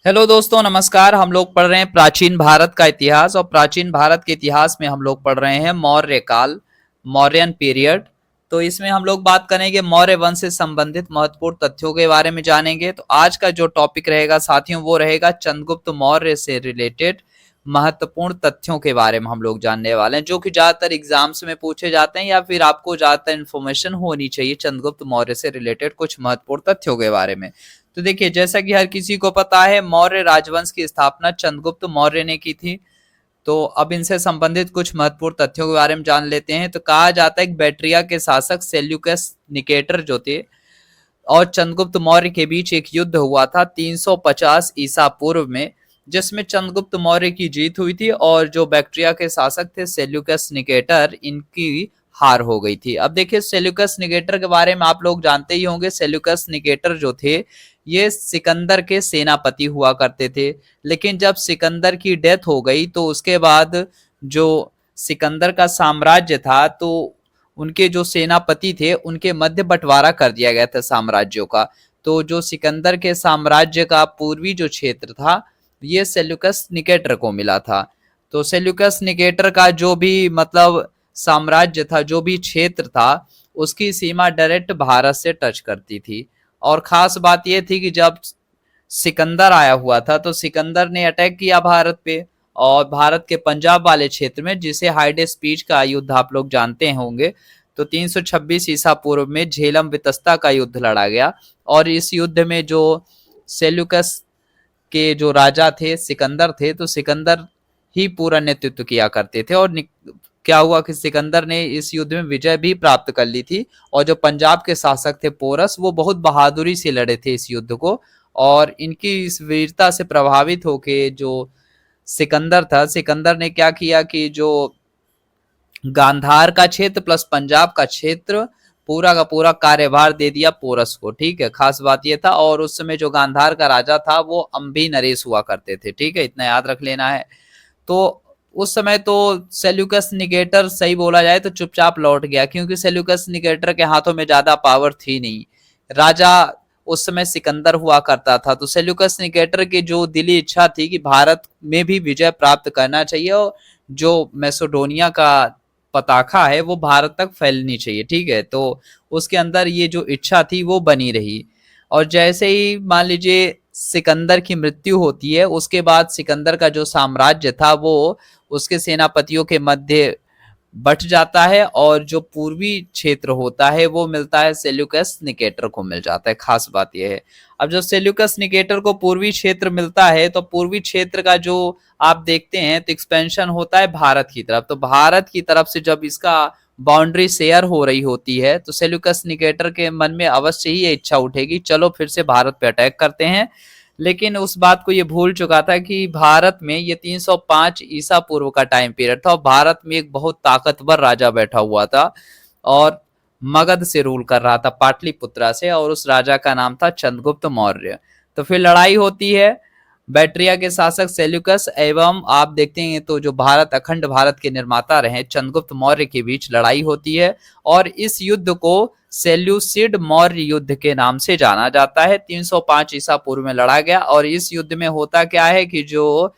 Hello दोस्तों, नमस्कार। हम लोग पढ़ रहे हैं प्राचीन भारत का इतिहास और प्राचीन भारत के इतिहास में हम लोग पढ़ रहे हैं मौर्य काल, मौर्यन पीरियड। तो इसमें हम लोग बात करेंगे मौर्य वंश से संबंधित महत्वपूर्ण तथ्यों के बारे में जानेंगे। तो आज का जो टॉपिक रहेगा साथियों वो रहेगा चंद्रगुप्त मौर्य से रिलेटेड महत्वपूर्ण तथ्यों के बारे में हम लोग जानने वाले हैं, जो कि ज्यादातर एग्जाम्स में पूछे जाते हैं या फिर आपको ज्यादातर इन्फॉर्मेशन होनी चाहिए चंद्रगुप्त मौर्य से रिलेटेड कुछ महत्वपूर्ण तथ्यों के बारे में। तो देखिए, जैसा कि हर किसी को पता है, मौर्य राजवंश की स्थापना चंद्रगुप्त मौर्य ने की थी। तो अब इनसे संबंधित कुछ महत्वपूर्ण तथ्यों के बारे में जान लेते हैं। तो कहा जाता है कि बैक्ट्रिया के शासक सेल्यूकस निकेटर जो थे और चंद्रगुप्त मौर्य के बीच एक युद्ध हुआ था 350 ईसा पूर्व में, जिसमें चंद्रगुप्त मौर्य की जीत हुई थी और जो बैक्ट्रिया के शासक थे सेल्यूकस निकेटर, इनकी हार हो गई थी। अब देखिए, सेल्यूकस निकेटर के बारे में आप लोग जानते ही होंगे। सेल्यूकस निकेटर जो थे ये सिकंदर के सेनापति हुआ करते थे, लेकिन जब सिकंदर की डेथ हो गई तो उसके बाद जो सिकंदर का साम्राज्य था तो उनके जो सेनापति थे उनके मध्य बंटवारा कर दिया गया था साम्राज्यों का। तो जो सिकंदर के साम्राज्य का पूर्वी जो क्षेत्र था ये सेल्यूकस निकेटर को मिला था। तो सेल्यूकस निकेटर का जो भी मतलब साम्राज्य था, जो भी क्षेत्र था, उसकी सीमा डायरेक्ट भारत से टच करती थी। और खास बात यह थी कि जब सिकंदर आया हुआ था तो सिकंदर ने अटैक किया भारत पे, और भारत के पंजाब वाले क्षेत्र में, जिसे हाइडेस पीच का युद्ध आप लोग जानते होंगे। तो 326 ईसा पूर्व में झेलम वितस्ता का युद्ध लड़ा गया और इस युद्ध में जो सेल्यूकस के जो राजा थे सिकंदर थे, तो सिकंदर ही पूरा नेतृत्व किया करते थे। और क्या हुआ कि सिकंदर ने इस युद्ध में विजय भी प्राप्त कर ली थी। और जो पंजाब के शासक थे पोरस, वो बहुत बहादुरी से लड़े थे इस युद्ध को। और इनकी इस वीरता से प्रभावित होके जो सिकंदर था, सिकंदर ने क्या किया कि जो गांधार का क्षेत्र प्लस पंजाब का क्षेत्र पूरा का पूरा कार्यभार दे दिया पोरस को। ठीक है, खास बात यह था। और उस समय जो गांधार का राजा था वो अम्भी नरेश हुआ करते थे। ठीक है, इतना याद रख लेना है। तो उस समय तो सेल्यूकस निकेटर, सही बोला जाए तो चुपचाप लौट गया, क्योंकि सेल्यूकस निकेटर के हाथों में ज्यादा पावर थी नहीं। राजा उस समय सिकंदर हुआ करता था। तो सेल्यूकस निकेटर की जो दिली इच्छा थी कि भारत में भी विजय प्राप्त करना चाहिए और जो मैसेडोनिया का पताखा है वो भारत तक फैलनी चाहिए। ठीक है, तो उसके अंदर ये जो इच्छा थी वो बनी रही। और जैसे ही मान लीजिए सिकंदर की मृत्यु होती है, उसके बाद सिकंदर का जो साम्राज्य था वो उसके सेनापतियों के मध्य बट जाता है और जो पूर्वी क्षेत्र होता है वो मिलता है सेल्यूकस निकेटर को मिल जाता है। खास बात यह है, अब जब सेल्यूकस निकेटर को पूर्वी क्षेत्र मिलता है तो पूर्वी क्षेत्र का जो आप देखते हैं तो एक्सपेंशन होता है भारत की तरफ। तो भारत की तरफ से जब इसका बाउंड्री शेयर हो रही होती है तो सेल्यूकस निकेटर के मन में अवश्य ही ये इच्छा उठेगी, चलो फिर से भारत पे अटैक करते हैं। लेकिन उस बात को ये भूल चुका था कि भारत में ये 305 ईसा पूर्व का टाइम पीरियड था और भारत में एक बहुत ताकतवर राजा बैठा हुआ था और मगध से रूल कर रहा था, पाटलिपुत्रा से, और उस राजा का नाम था चंद्रगुप्त मौर्य। तो फिर लड़ाई होती है बैक्ट्रिया के शासक सेल्यूकस एवं आप देखते हैं तो जो भारत, अखंड भारत के निर्माता रहे चंद्रगुप्त मौर्य के बीच लड़ाई होती है। और इस युद्ध को सेल्यूसिड मौर्य युद्ध के नाम से जाना जाता है। 305 ईसा पूर्व में लड़ा गया। और इस युद्ध में होता क्या है कि जो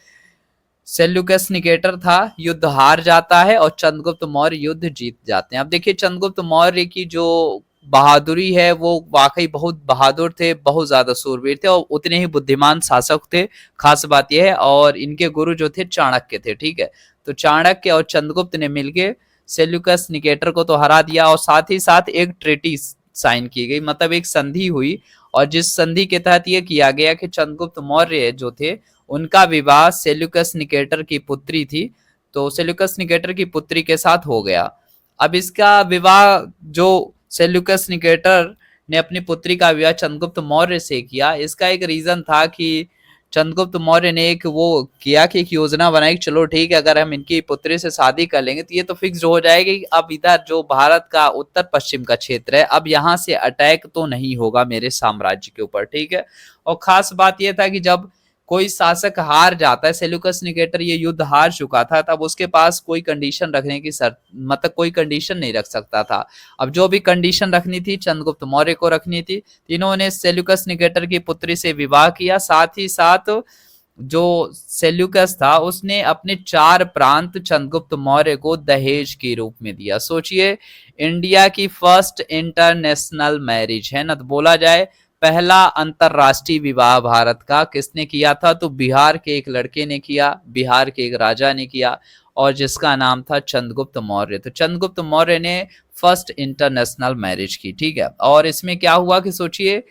सेल्यूकस निकेटर था युद्ध हार जाता है और चंद्रगुप्त मौर्य युद्ध जीत जाते हैं। अब देखिए, चंद्रगुप्त मौर्य की जो बहादुरी है वो वाकई बहुत बहादुर थे, बहुत ज्यादा सूरवीर थे और उतने ही बुद्धिमान शासक थे। खास बात यह है, और इनके गुरु जो थे चाणक्य थे। ठीक है, तो चाणक्य और चंद्रगुप्त ने मिलकर सेल्यूकस निकेटर को तो हरा दिया और साथ ही साथ एक ट्रीटी साइन की गई, मतलब एक संधि हुई। और जिस संधि के तहत यह किया गया कि चंद्रगुप्त मौर्य जो थे उनका विवाह सेल्यूकस निकेटर की पुत्री थी, तो सेल्यूकस निकेटर की पुत्री के साथ हो गया। अब इसका विवाह जो सेल्यूकस निकेटर ने अपनी पुत्री का विवाह चंद्रगुप्त मौर्य से किया, इसका एक रीजन था कि चंद्रगुप्त मौर्य ने एक वो किया कि एक योजना बनाई कि चलो ठीक है, अगर हम इनकी पुत्री से शादी कर लेंगे तो ये तो फिक्स हो जाएगी कि अब इधर जो भारत का उत्तर पश्चिम का क्षेत्र है अब यहाँ से अटैक तो नहीं होगा मेरे साम्राज्य के ऊपर। ठीक है, और खास बात यह था कि जब कोई शासक हार जाता है, सेल्यूकस निकेटर ये युद्ध हार चुका था, तब उसके पास कोई कंडीशन रखने की शर्त, मतलब कोई कंडीशन नहीं रख सकता था। अब जो भी कंडीशन रखनी थी चंद्रगुप्त मौर्य को रखनी थी। इन्होंने सेल्यूकस निकेटर की पुत्री से विवाह किया, साथ ही साथ जो सेल्यूकस था उसने अपने 4 प्रांत चंद्रगुप्त मौर्य को दहेज के रूप में दिया। सोचिए, इंडिया की फर्स्ट इंटरनेशनल मैरिज है ना, तो बोला जाए पहला अंतरराष्ट्रीय विवाह भारत का किसने किया था, तो बिहार के एक लड़के ने किया, बिहार के एक राजा ने किया, और जिसका नाम था चंद्रगुप्त मौर्य। तो चंद्रगुप्त मौर्य ने फर्स्ट इंटरनेशनल मैरिज की, ठीक है। और इसमें क्या हुआ कि सोचिए,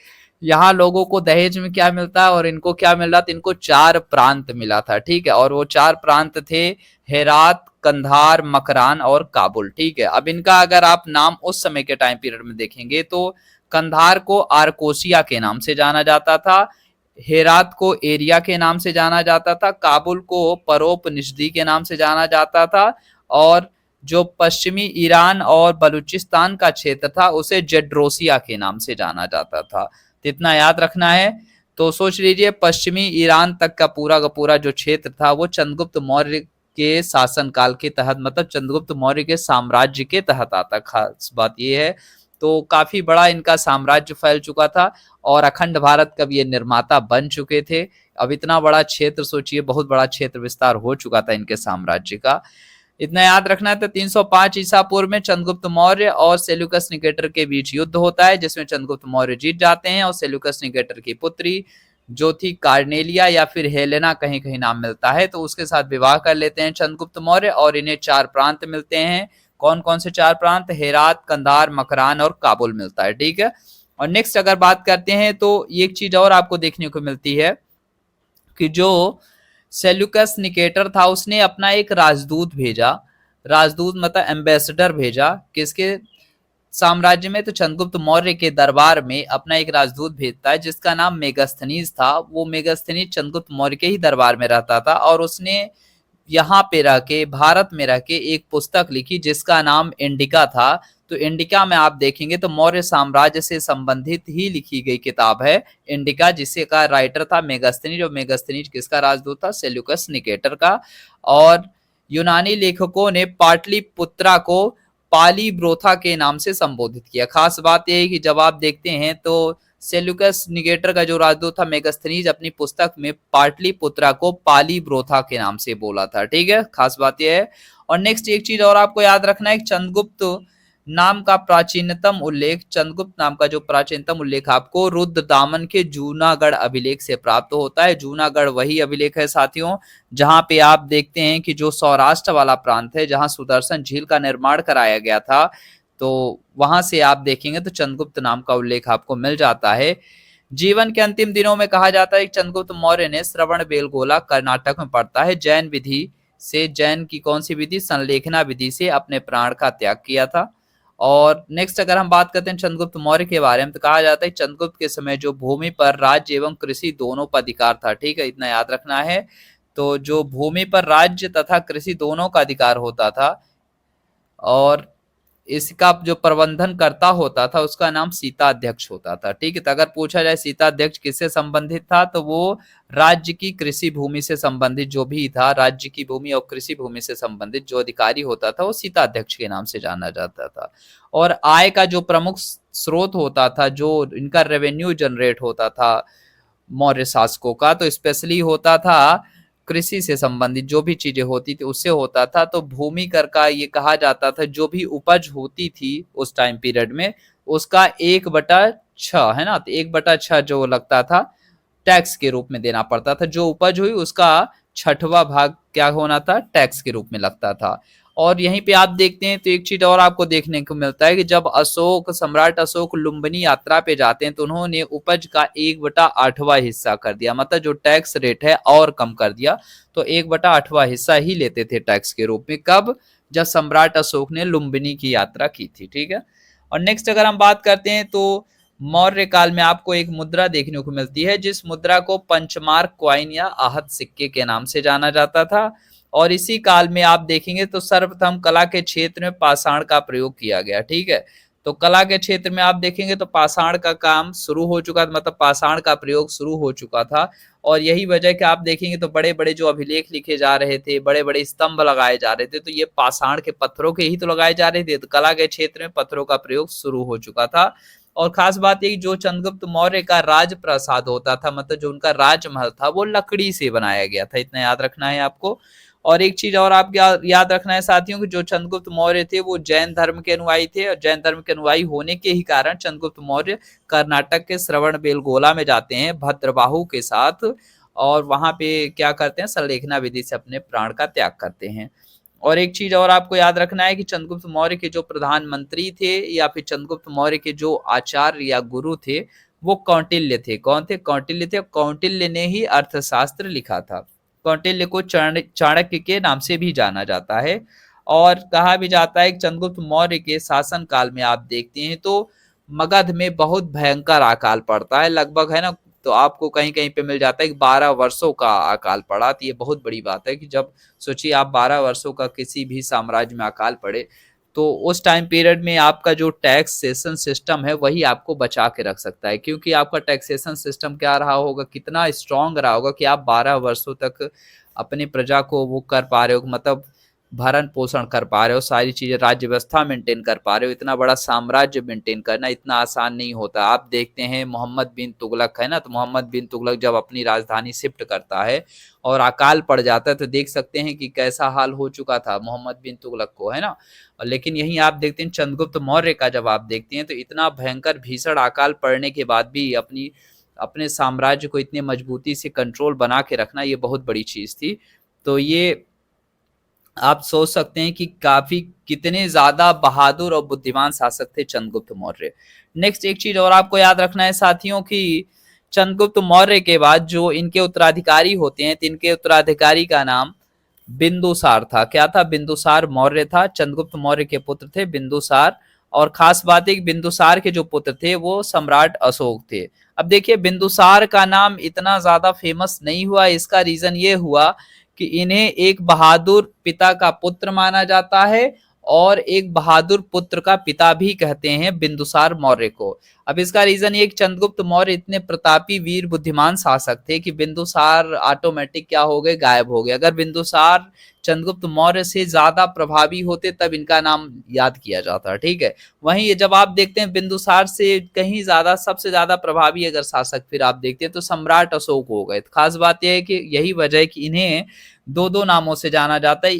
यहाँ लोगों को दहेज में क्या मिलता है और इनको क्या मिल रहा था, इनको 4 प्रांत मिला था, ठीक है। और वो 4 प्रांत थे हेरात, कंधार, मकरान और काबुल, ठीक है। अब इनका अगर आप नाम उस समय के टाइम पीरियड में देखेंगे तो कंधार को आरकोसिया के नाम से जाना जाता था, हेरात को एरिया के नाम से जाना जाता था, काबुल को परोपनिषदी के नाम से जाना जाता था, और जो पश्चिमी ईरान और बलूचिस्तान का क्षेत्र था उसे जेड्रोसिया के नाम से जाना जाता था। तो इतना याद रखना है। तो सोच लीजिए, पश्चिमी ईरान तक का पूरा जो क्षेत्र था वो चंद्रगुप्त मौर्य के शासनकाल के तहत, मतलब चंद्रगुप्त मौर्य के साम्राज्य के तहत आता। खास बात यह है, तो काफी बड़ा इनका साम्राज्य फैल चुका था और अखंड भारत का ये निर्माता बन चुके थे। अब इतना बड़ा क्षेत्र सोचिए, बहुत बड़ा क्षेत्र विस्तार हो चुका था इनके साम्राज्य का। इतना याद रखना है। तो 305 ईसा पूर्व में चंद्रगुप्त मौर्य और सेल्यूकस निकेटर के बीच युद्ध होता है, जिसमें चंद्रगुप्त मौर्य जीत जाते हैं और सेल्यूकस निकेटर की पुत्री जो थी कार्नेलिया या फिर हेलेना, कहीं कहीं नाम मिलता है, तो उसके साथ विवाह कर लेते हैं चंद्रगुप्त मौर्य, और इन्हें 4 प्रांत मिलते हैं। कौन कौन से 4 प्रांत? हेरात, कंधार, मकरान और काबुल मिलता है, ठीक है। और नेक्स्ट अगर बात करते हैं तो एक चीज और आपको देखने को मिलती है कि जो सेल्यूकस निकेटर था उसने अपना एक राजदूत भेजा, राजदूत मतलब एम्बेसडर भेजा, किसके साम्राज्य में? तो चंद्रगुप्त मौर्य के दरबार में अपना एक राजदूत भेजता है जिसका नाम मेगास्थनीज था। वो मेगास्थनीज चंद्रगुप्त मौर्य के ही दरबार में रहता था और उसने यहाँ पे रह के, भारत में रह के एक पुस्तक लिखी जिसका नाम इंडिका था। तो इंडिका में आप देखेंगे तो मौर्य साम्राज्य से संबंधित ही लिखी गई किताब है इंडिका, जिसे का राइटर था मेगास्थनीज, और मेगास्थनीज किसका राजदूत था? सेल्यूकस निकेटर का। और यूनानी लेखकों ने पाटलिपुत्रा को पाली ब्रोथा के नाम से संबोधित किया। खास बात यह है कि जब आप देखते हैं तो सेल्यूकस निकेटर का जो राजदूत था मेगास्थनीज अपनी पुस्तक में पाटलिपुत्रा को पाली ब्रोथा के नाम से बोला था, ठीक है। खास बात यह है। और नेक्स्ट एक चीज और आपको याद रखना है, चंद्रगुप्त नाम का प्राचीनतम उल्लेख, चंद्रगुप्त नाम का जो प्राचीनतम उल्लेख आपको रुद्रदामन के जूनागढ़ अभिलेख से प्राप्त होता है। जूनागढ़ वही अभिलेख है साथियों जहां पे आप देखते हैं कि जो सौराष्ट्र वाला प्रांत है जहां सुदर्शन झील का निर्माण कराया गया था, तो वहां से आप देखेंगे तो चंद्रगुप्त नाम का उल्लेख आपको मिल जाता है। जीवन के अंतिम दिनों में कहा जाता है कि चंद्रगुप्त मौर्य ने श्रवण बेलगोला कर्नाटक में पड़ता है जैन विधि से, जैन की कौन सी विधि? संलेखना विधि से अपने प्राण का त्याग किया था। और नेक्स्ट अगर हम बात करते हैं चंद्रगुप्त मौर्य के बारे में, तो कहा जाता है चंद्रगुप्त के समय जो भूमि पर राज्य एवं कृषि दोनों पर अधिकार था, ठीक है, इतना याद रखना है। तो जो भूमि पर राज्य तथा कृषि दोनों का अधिकार होता था और इसका जो प्रबंधन करता होता था उसका नाम सीताध्यक्ष होता था, ठीक है। तो अगर पूछा जाए सीताध्यक्ष किससे संबंधित था, तो वो राज्य की कृषि भूमि से संबंधित जो भी था, राज्य की भूमि और कृषि भूमि से संबंधित जो अधिकारी होता था वो सीताध्यक्ष के नाम से जाना जाता था। और आय का जो प्रमुख स्रोत होता था, जो इनका रेवेन्यू जनरेट होता था मौर्य शासकों का, तो स्पेशली होता था कृषि से संबंधित जो भी चीजें होती थी उससे होता था। तो भूमि कर का ये कहा जाता था जो भी उपज होती थी उस टाइम पीरियड में उसका 1/6 है ना, तो 1/6 जो लगता था टैक्स के रूप में देना पड़ता था। जो उपज हुई उसका 6वां भाग क्या होना था? टैक्स के रूप में लगता था। और यहीं पे आप देखते हैं तो एक चीज और आपको देखने को मिलता है कि जब सम्राट अशोक लुम्बिनी यात्रा पे जाते हैं तो उन्होंने उपज का 1/8वां हिस्सा कर दिया, मतलब जो टैक्स रेट है और कम कर दिया। तो 1/8वां हिस्सा ही लेते थे टैक्स के रूप में। कब? जब सम्राट अशोक ने लुम्बिनी की यात्रा की थी, ठीक है। और नेक्स्ट अगर हम बात करते हैं तो मौर्य काल में आपको एक मुद्रा देखने को मिलती है जिस मुद्रा को पंचमार्क क्वाइन या आहत सिक्के के नाम से जाना जाता था। और इसी काल में आप देखेंगे तो सर्वप्रथम कला के क्षेत्र में पाषाण का प्रयोग किया गया, ठीक है। तो कला के क्षेत्र में आप देखेंगे तो पाषाण का काम शुरू हो चुका था, मतलब पाषाण का प्रयोग शुरू हो चुका था। और यही वजह कि आप देखेंगे तो बड़े-बड़े जो अभिलेख लिखे जा रहे थे, बड़े-बड़े स्तंभ लगाए जा रहे थे, तो ये पाषाण के पत्थरों के ही तो लगाए जा रहे थे। तो कला के क्षेत्र में पत्थरों का प्रयोग शुरू हो चुका था। और खास बात ये जो चंद्रगुप्त मौर्य का राजप्रासाद होता था, मतलब जो उनका राजमहल था, वो लकड़ी से बनाया गया था। इतना याद रखना है आपको। और एक चीज और आप याद रखना है साथियों कि जो चंद्रगुप्त मौर्य थे वो जैन धर्म के अनुयायी थे, और जैन धर्म के अनुयायी होने के ही कारण चंद्रगुप्त मौर्य कर्नाटक के श्रवणबेलगोला में जाते हैं भद्रबाहु के साथ, और वहां पे क्या करते हैं, संलेखना विधि से अपने प्राण का त्याग करते हैं। और एक चीज और आपको याद रखना है कि चंद्रगुप्त मौर्य के जो प्रधानमंत्री थे या फिर चंद्रगुप्त मौर्य के जो आचार्य या गुरु थे, वो कौटिल्य थे। कौन थे? कौटिल्य थे। कौटिल्य ने ही अर्थशास्त्र लिखा था। कौटिल्य को चाणक्य के नाम से भी जाना जाता है। और कहा भी जाता है कि चंद्रगुप्त मौर्य के शासन काल में आप देखते हैं तो मगध में बहुत भयंकर अकाल पड़ता है, लगभग है ना। तो आपको कहीं कहीं पे मिल जाता है कि 12 वर्षों का अकाल पड़ा। तो ये बहुत बड़ी बात है कि जब सोचिए आप 12 वर्षों का किसी भी साम्राज्य में अकाल पड़े, तो उस टाइम पीरियड में आपका जो टैक्सेशन सिस्टम है वही आपको बचा के रख सकता है, क्योंकि आपका टैक्सेशन सिस्टम क्या रहा होगा, कितना स्ट्रांग रहा होगा कि आप 12 वर्षों तक अपनी प्रजा को वो कर पा रहे हो, मतलब भरण पोषण कर पा रहे हो, सारी चीजें राज्य व्यवस्था मेंटेन कर पा रहे हो। इतना बड़ा साम्राज्य मेंटेन करना इतना आसान नहीं होता। आप देखते हैं मोहम्मद बिन तुगलक है ना, तो मोहम्मद बिन तुगलक जब अपनी राजधानी शिफ्ट करता है और अकाल पड़ जाता है, तो देख सकते हैं कि कैसा हाल हो चुका था मोहम्मद बिन तुगलक को, है ना। लेकिन यही आप देखते हैं चंद्रगुप्त मौर्य का जब आप देखते हैं तो इतना भयंकर भीषण अकाल पड़ने के बाद भी अपने साम्राज्य को इतनी मजबूती से कंट्रोल बना के रखना, ये बहुत बड़ी चीज थी। तो ये आप सोच सकते हैं कि काफी कितने ज्यादा बहादुर और बुद्धिमान शासक थे चंद्रगुप्त मौर्य। नेक्स्ट एक चीज और आपको याद रखना है साथियों कि चंद्रगुप्त मौर्य के बाद जो इनके उत्तराधिकारी होते हैं, तो इनके उत्तराधिकारी का नाम बिंदुसार था। क्या था? बिंदुसार मौर्य था। चंद्रगुप्त मौर्य के पुत्र थे बिंदुसार। और खास बात है कि बिंदुसार के जो पुत्र थे वो सम्राट अशोक थे। अब देखिए बिंदुसार का नाम इतना ज्यादा फेमस नहीं हुआ, इसका रीजन ये हुआ कि इन्हें एक बहादुर पिता का पुत्र माना जाता है, और एक बहादुर पुत्र का पिता भी कहते हैं बिंदुसार मौर्य को। अब इसका रीजन ये कि चंद्रगुप्त मौर्य इतने प्रतापी वीर बुद्धिमान शासक थे कि बिंदुसार ऑटोमेटिक क्या हो गए, गायब हो गए। अगर बिंदुसार चंद्रगुप्त मौर्य से ज्यादा प्रभावी होते तब इनका नाम याद किया जाता, ठीक है। वहीं जब आप देखते हैं बिंदुसार से कहीं ज्यादा, सबसे ज्यादा प्रभावी अगर शासक फिर आप देखते हैं तो सम्राट अशोक हो गए। खास बात यह है कि यही वजह है कि इन्हें दो दो नामों से जाना जाता है।